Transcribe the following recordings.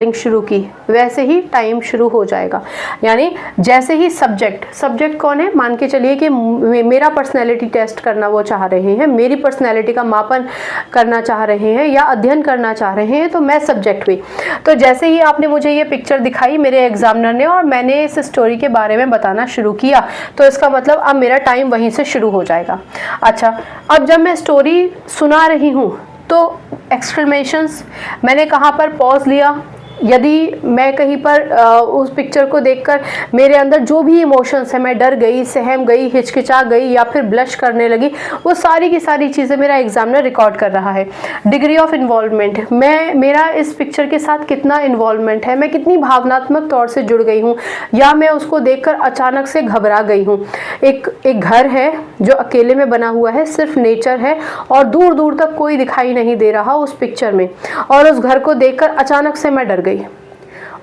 शुरू की वैसे ही टाइम शुरू हो जाएगा। यानी जैसे ही सब्जेक्ट कौन है, मान के चलिए कि मेरा पर्सनैलिटी टेस्ट करना वो चाह रहे हैं, मेरी पर्सनैलिटी का मापन करना चाह रहे हैं या अध्ययन करना चाह रहे हैं, तो मैं सब्जेक्ट हुई। तो जैसे ही आपने मुझे ये पिक्चर दिखाई मेरे एग्जामिनर ने और मैंने इस स्टोरी के बारे में बताना शुरू किया, तो इसका मतलब अब मेरा टाइम वहीं से शुरू हो जाएगा। अच्छा, अब जब मैं स्टोरी सुना रही हूँ तो एक्सक्लेमेशंस, मैंने कहाँ पर पॉज लिया, यदि मैं कहीं पर उस पिक्चर को देखकर मेरे अंदर जो भी इमोशंस है, मैं डर गई, सहम गई, हिचकिचा गई या फिर ब्लश करने लगी, वो सारी की सारी चीज़ें मेरा एग्जामिनर रिकॉर्ड कर रहा है। डिग्री ऑफ इन्वॉल्वमेंट, मेरा इस पिक्चर के साथ कितना इन्वॉल्वमेंट है, मैं कितनी भावनात्मक तौर से जुड़ गई हूँ या मैं उसको देखकर अचानक से घबरा गई हूँ। एक घर है जो अकेले में बना हुआ है, सिर्फ नेचर है और दूर दूर तक कोई दिखाई नहीं दे रहा उस पिक्चर में, और उस घर को देखकर अचानक से मैं डर गई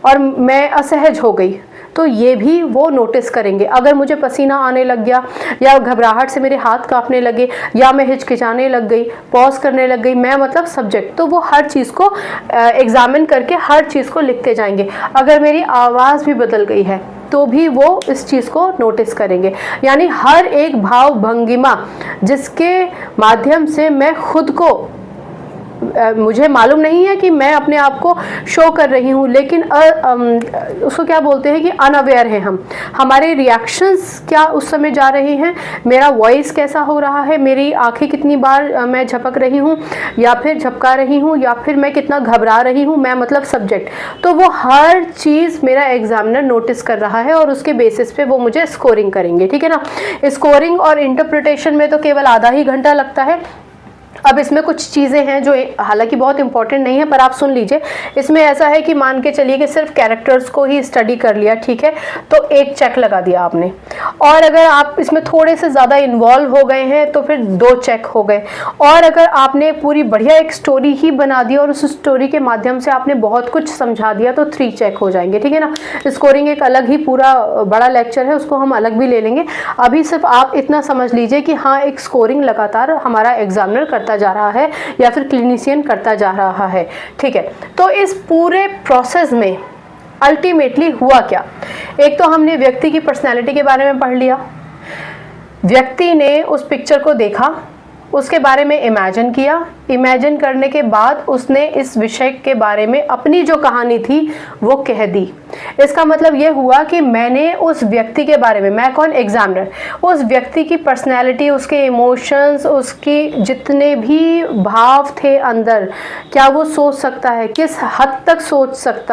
और मैं असहज हो गई, तो ये भी वो नोटिस करेंगे। अगर मुझे पसीना आने लग गया या घबराहट से मेरे हाथ कांपने लगे या मैं हिचकिचाने लग गई, पॉज करने लग गई, मैं मतलब सब्जेक्ट, तो वो हर चीज़ को एग्जामिन करके हर चीज़ को लिखते जाएंगे। अगर मेरी आवाज़ भी बदल गई है तो भी वो इस चीज़ को नोटिस करेंगे। यानी हर एक भाव भंगिमा जिसके माध्यम से मैं खुद को, मुझे मालूम नहीं है कि मैं अपने आप को शो कर रही हूँ, लेकिन उसको क्या बोलते हैं कि अनअवेयर हैं हम, हमारे रिएक्शंस क्या उस समय जा रहे हैं, मेरा वॉइस कैसा हो रहा है, मेरी आंखें कितनी बार मैं झपक रही हूँ या फिर झपका रही हूँ या फिर मैं कितना घबरा रही हूँ, मैं मतलब सब्जेक्ट। तो वो हर चीज़ मेरा एग्जामिनर नोटिस कर रहा है और उसके बेसिस पे वो मुझे स्कोरिंग करेंगे। ठीक है ना। स्कोरिंग और इंटरप्रिटेशन में तो केवल आधा ही घंटा लगता है। अब इसमें कुछ चीज़ें हैं जो हालांकि बहुत इंपॉर्टेंट नहीं है, पर आप सुन लीजिए। इसमें ऐसा है कि मान के चलिए कि सिर्फ कैरेक्टर्स को ही स्टडी कर लिया, ठीक है, तो एक चेक लगा दिया आपने, और अगर आप इसमें थोड़े से ज़्यादा इन्वॉल्व हो गए हैं तो फिर 2 चेक हो गए, और अगर आपने पूरी बढ़िया एक स्टोरी ही बना दी और उस स्टोरी के माध्यम से आपने बहुत कुछ समझा दिया तो 3 चेक हो जाएंगे। ठीक है ना। स्कोरिंग एक अलग ही पूरा बड़ा लेक्चर है, उसको हम अलग भी ले लेंगे। अभी सिर्फ आप इतना समझ लीजिए कि हाँ, एक स्कोरिंग लगातार हमारा एग्जामिनर करता जा रहा है या फिर क्लिनिशियन करता जा रहा है। ठीक है। तो इस पूरे प्रोसेस में अल्टीमेटली हुआ क्या, एक तो हमने व्यक्ति की पर्सनैलिटी के बारे में पढ़ लिया, व्यक्ति ने उस पिक्चर को देखा, उसके बारे में इमेजिन किया, इमेजिन करने के बाद उसने इस विषय के बारे में अपनी जो कहानी थी वो कह दी। इसका मतलब ये हुआ कि मैंने उस व्यक्ति के बारे में, मैं कौन, एग्जामिनर, उस व्यक्ति की पर्सनैलिटी, उसके इमोशंस, उसकी जितने भी भाव थे अंदर, क्या वो सोच सकता है, किस हद तक सोच सकता है,